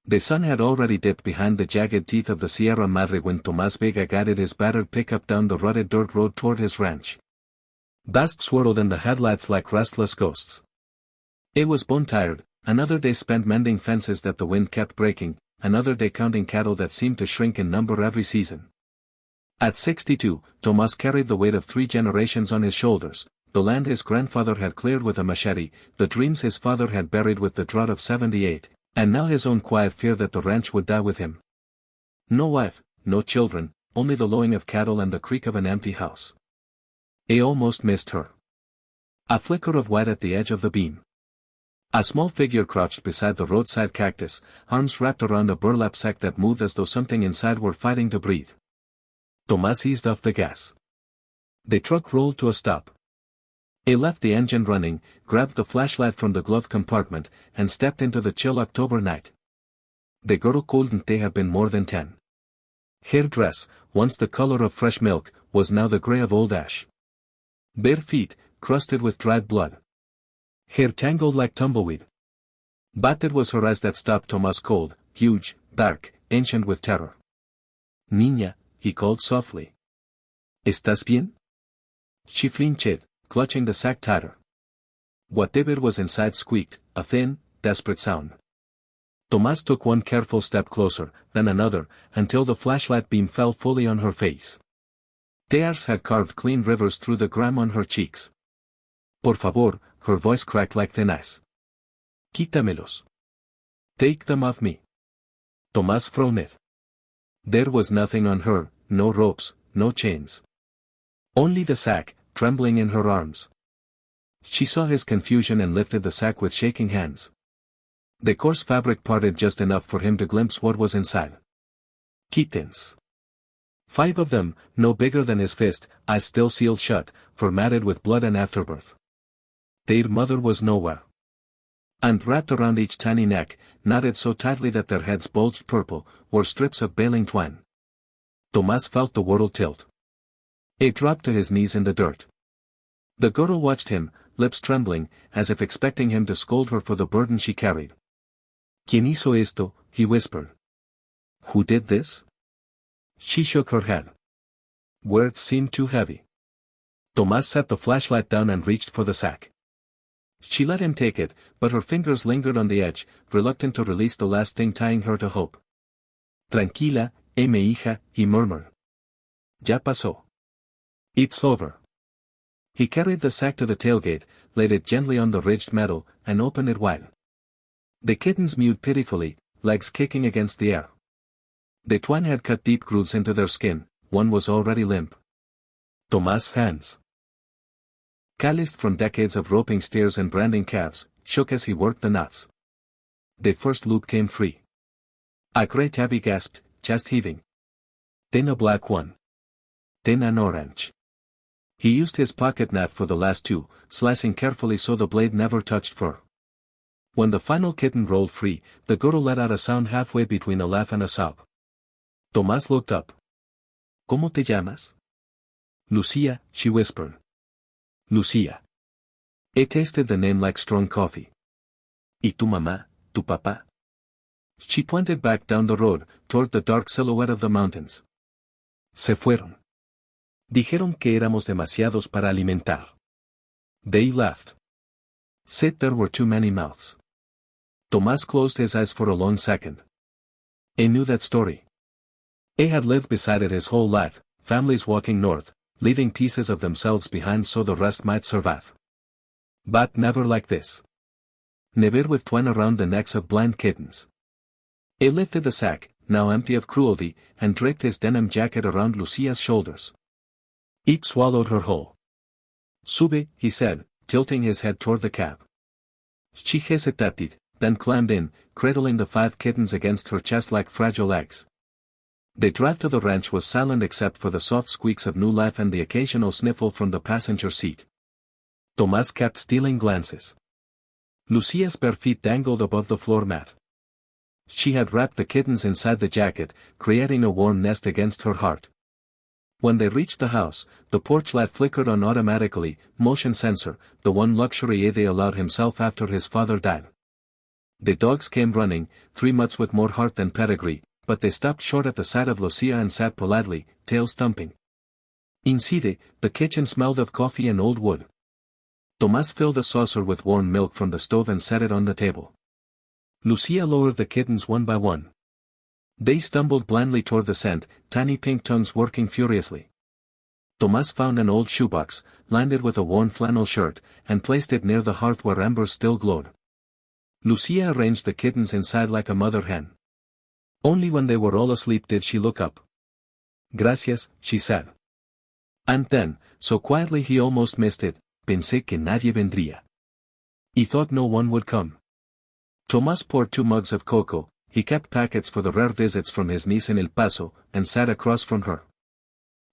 The sun had already dipped behind the jagged teeth of the Sierra Madre when Tomás Vega guided his battered pickup down the rutted dirt road toward his ranch. Dust swirled in the headlights like restless ghosts. It was bone-tired, another day spent mending fences that the wind kept breaking, another day counting cattle that seemed to shrink in number every season. At 62, Tomás carried the weight of 3 generations on his shoulders, the land his grandfather had cleared with a machete, the dreams his father had buried with the drought of 78, and now his own quiet fear that the ranch would die with him. No wife, no children, only the lowing of cattle and the creak of an empty house. He almost missed her. A flicker of white at the edge of the beam. A small figure crouched beside the roadside cactus, arms wrapped around a burlap sack that moved as though something inside were fighting to breathe. Tomás eased off the gas. The truck rolled to a stop. He left the engine running, grabbed the flashlight from the glove compartment, and stepped into the chill October night. The girl couldn't have been more than 10. Her dress, once the color of fresh milk, was now the gray of old ash. Bare feet, crusted with dried blood. Hair tangled like tumbleweed. But it was her eyes that stopped Tomás cold, huge, dark, ancient with terror. Niña, he called softly. ¿Estás bien? She flinched, clutching the sack tighter. Whatever was inside squeaked, a thin, desperate sound. Tomás took one careful step closer, then another, until the flashlight beam fell fully on her face. Tears had carved clean rivers through the grime on her cheeks. Por favor, her voice cracked like thin ice. Quítamelos. Take them off me. Tomás frowned. There was nothing on her, no ropes, no chains. Only the sack, trembling in her arms. She saw his confusion and lifted the sack with shaking hands. The coarse fabric parted just enough for him to glimpse what was inside. Kittens. 5 of them, no bigger than his fist, eyes still sealed shut, formatted with blood and afterbirth. Their mother was nowhere. And wrapped around each tiny neck, knotted so tightly that their heads bulged purple, were strips of baling twine. Tomás felt the world tilt. He dropped to his knees in the dirt. The girl watched him, lips trembling, as if expecting him to scold her for the burden she carried. ¿Quién hizo esto?" he whispered. "Who did this?" She shook her head. Words seemed too heavy. Tomás set the flashlight down and reached for the sack. She let him take it, but her fingers lingered on the edge, reluctant to release the last thing tying her to hope. Tranquila, mi hija, he murmured. Ya pasó. It's over. He carried the sack to the tailgate, laid it gently on the ridged metal, and opened it wide. The kittens mewed pitifully, legs kicking against the air. The twine had cut deep grooves into their skin, one was already limp. Tomás' hands, calloused from decades of roping steers and branding calves, shook as he worked the knots. The first loop came free. A gray tabby gasped, chest heaving. Then a black one. Then an orange. He used his pocket knife for the last 2, slicing carefully so the blade never touched fur. When the final kitten rolled free, the girl let out a sound halfway between a laugh and a sob. Tomás looked up. ¿Cómo te llamas? Lucía, she whispered. Lucía. He tasted the name like strong coffee. ¿Y tu mamá, tu papá? She pointed back down the road, toward the dark silhouette of the mountains. Se fueron. Dijeron que éramos demasiados para alimentar. They laughed. Said there were too many mouths. Tomás closed his eyes for a long second. He knew that story. He had lived beside it his whole life, families walking north, leaving pieces of themselves behind so the rest might survive. But never like this. Never with twine around the necks of blind kittens. He lifted the sack, now empty of cruelty, and draped his denim jacket around Lucía's shoulders. It swallowed her whole. Sube, he said, tilting his head toward the cab. She hesitated, then climbed in, cradling the 5 kittens against her chest like fragile eggs. The drive to the ranch was silent except for the soft squeaks of new life and the occasional sniffle from the passenger seat. Tomás kept stealing glances. Lucía's bare feet dangled above the floor mat. She had wrapped the kittens inside the jacket, creating a warm nest against her heart. When they reached the house, the porch light flickered on automatically, motion sensor, the one luxury they allowed himself after his father died. The dogs came running, 3 mutts with more heart than pedigree, but they stopped short at the sight of Lucia and sat politely, tails thumping. Inside, the kitchen smelled of coffee and old wood. Tomás filled a saucer with warm milk from the stove and set it on the table. Lucia lowered the kittens one by one. They stumbled blindly toward the scent, tiny pink tongues working furiously. Tomás found an old shoebox, lined it with a worn flannel shirt, and placed it near the hearth where embers still glowed. Lucia arranged the kittens inside like a mother hen. Only when they were all asleep did she look up. Gracias, she said. And then, so quietly he almost missed it, pensé que nadie vendría. He thought no one would come. Tomás poured 2 mugs of cocoa, he kept packets for the rare visits from his niece in El Paso, and sat across from her.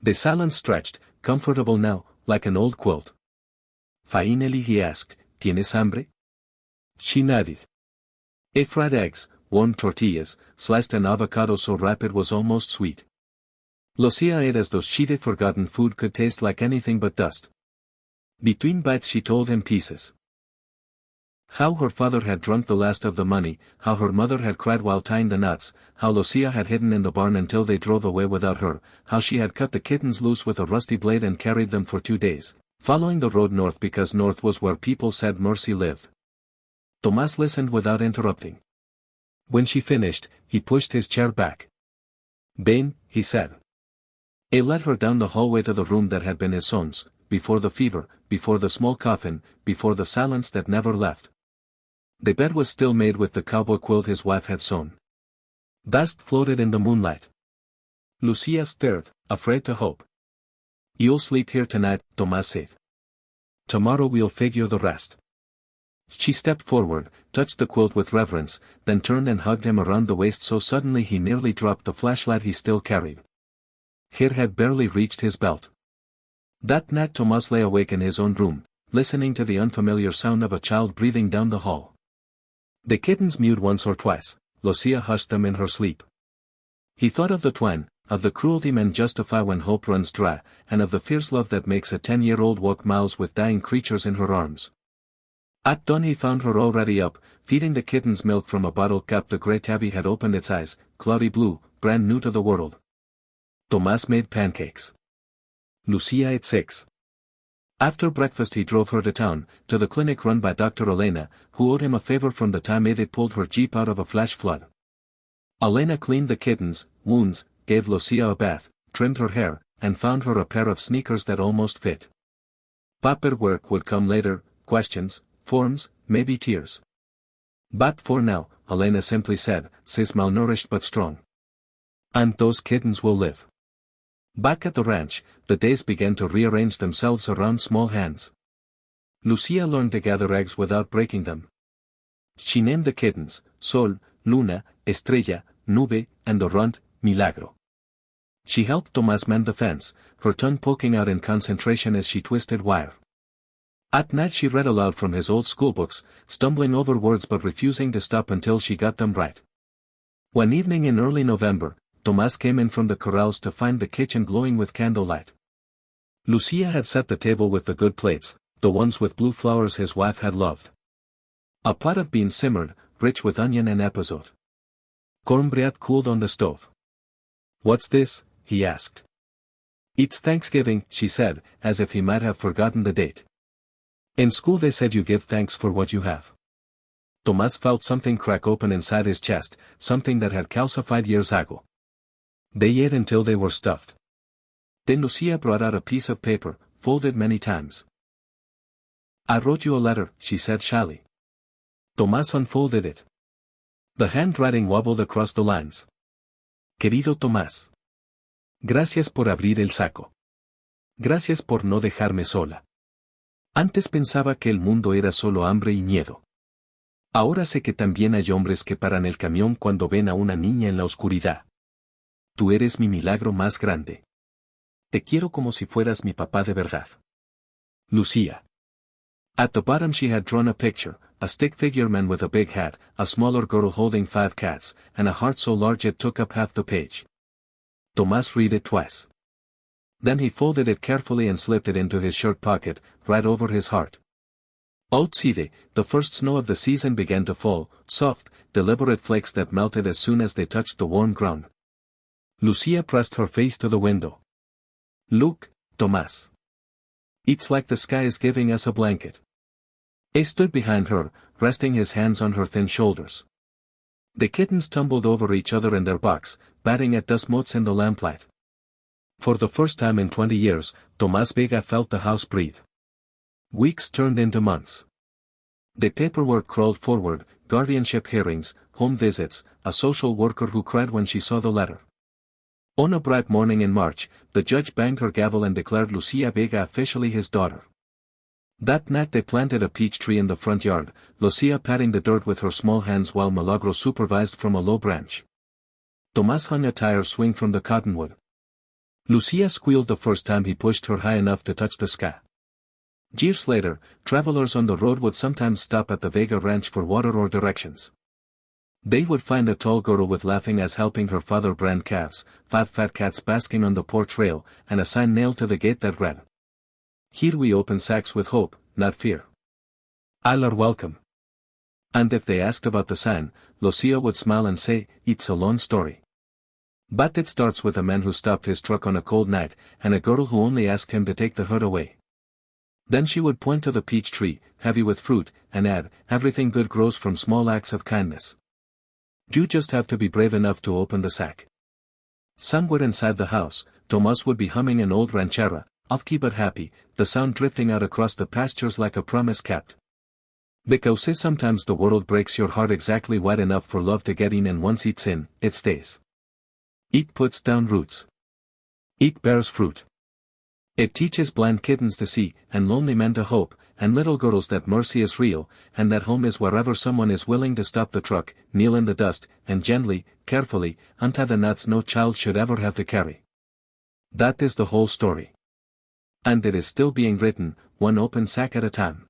The silence stretched, comfortable now, like an old quilt. Finally he asked, ¿Tienes hambre? She nodded. He fried eggs, warm tortillas, sliced an avocado so ripe it was almost sweet. Lucia ate as though she'd forgotten food could taste like anything but dust. Between bites she told him pieces. How her father had drunk the last of the money, how her mother had cried while tying the knots, how Lucia had hidden in the barn until they drove away without her, how she had cut the kittens loose with a rusty blade and carried them for 2 days, following the road north because north was where people said mercy lived. Tomás listened without interrupting. When she finished, he pushed his chair back. Ven, he said. He led her down the hallway to the room that had been his son's, before the fever, before the small coffin, before the silence that never left. The bed was still made with the cowboy quilt his wife had sewn. Dust floated in the moonlight. Lucia stared, afraid to hope. You'll sleep here tonight, Tomás said. Tomorrow we'll figure the rest. She stepped forward, touched the quilt with reverence, then turned and hugged him around the waist so suddenly he nearly dropped the flashlight he still carried. Her had barely reached his belt. That night Tomás lay awake in his own room, listening to the unfamiliar sound of a child breathing down the hall. The kittens mewed once or twice, Lucia hushed them in her sleep. He thought of the twine, of the cruelty men justify when hope runs dry, and of the fierce love that makes a 10-year-old walk miles with dying creatures in her arms. At dawn he found her already up, feeding the kittens milk from a bottle cap. The grey tabby had opened its eyes, cloudy blue, brand new to the world. Tomás made pancakes. Lucia ate 6. After breakfast he drove her to town, to the clinic run by Dr. Elena, who owed him a favor from the time they pulled her jeep out of a flash flood. Elena cleaned the kittens' wounds, gave Lucia a bath, trimmed her hair, and found her a pair of sneakers that almost fit. Paperwork would come later, questions, forms, maybe tears. But for now, Elena simply said, she's malnourished but strong. And those kittens will live. Back at the ranch, the days began to rearrange themselves around small hands. Lucia learned to gather eggs without breaking them. She named the kittens, Sol, Luna, Estrella, Nube, and the runt, Milagro. She helped Tomás mend the fence, her tongue poking out in concentration as she twisted wire. At night she read aloud from his old schoolbooks, stumbling over words but refusing to stop until she got them right. One evening in early November, Tomás came in from the corrals to find the kitchen glowing with candlelight. Lucia had set the table with the good plates, the ones with blue flowers his wife had loved. A pot of beans simmered, rich with onion and epazote. Cornbread cooled on the stove. What's this? He asked. It's Thanksgiving, she said, as if he might have forgotten the date. In school they said you give thanks for what you have. Tomás felt something crack open inside his chest, something that had calcified years ago. They ate until they were stuffed. Then Lucia brought out a piece of paper, folded many times. I wrote you a letter, she said shyly. Tomás unfolded it. The handwriting wobbled across the lines. Querido Tomás. Gracias por abrir el saco. Gracias por no dejarme sola. Antes pensaba que el mundo era solo hambre y miedo. Ahora sé que también hay hombres que paran el camión cuando ven a una niña en la oscuridad. Tú eres mi milagro más grande. Te quiero como si fueras mi papá de verdad. Lucia. At the bottom she had drawn a picture, a stick figure man with a big hat, a smaller girl holding 5 cats, and a heart so large it took up half the page. Tomás read it twice. Then he folded it carefully and slipped it into his shirt pocket, right over his heart. Outside, the first snow of the season began to fall, soft, deliberate flakes that melted as soon as they touched the warm ground. Lucia pressed her face to the window. "Look, Tomás. It's like the sky is giving us a blanket." He stood behind her, resting his hands on her thin shoulders. The kittens tumbled over each other in their box, batting at dust motes in the lamplight. For the first time in 20 years, Tomás Vega felt the house breathe. Weeks turned into months. The paperwork crawled forward, guardianship hearings, home visits, a social worker who cried when she saw the letter. On a bright morning in March, the judge banged her gavel and declared Lucia Vega officially his daughter. That night they planted a peach tree in the front yard, Lucia patting the dirt with her small hands while Milagro supervised from a low branch. Tomás hung a tire swing from the cottonwood. Lucia squealed the first time he pushed her high enough to touch the sky. Years later, travelers on the road would sometimes stop at the Vega ranch for water or directions. They would find a tall girl with laughing eyes helping her father brand calves, 5 fat cats basking on the porch rail, and a sign nailed to the gate that read, "Here we open sacks with hope, not fear. All are welcome." And if they asked about the sign, Lucia would smile and say, "It's a long story. But it starts with a man who stopped his truck on a cold night, and a girl who only asked him to take the hood away." Then she would point to the peach tree, heavy with fruit, and add, "Everything good grows from small acts of kindness. You just have to be brave enough to open the sack." Somewhere inside the house, Tomás would be humming an old ranchera, off-key but happy, the sound drifting out across the pastures like a promise kept. Because sometimes the world breaks your heart exactly wide enough for love to get in, and once it's in, it stays. It puts down roots. It bears fruit. It teaches blind kittens to see, and lonely men to hope, and little girls that mercy is real, and that home is wherever someone is willing to stop the truck, kneel in the dust, and gently, carefully, untie the knots no child should ever have to carry. That is the whole story. And it is still being written, one open sack at a time.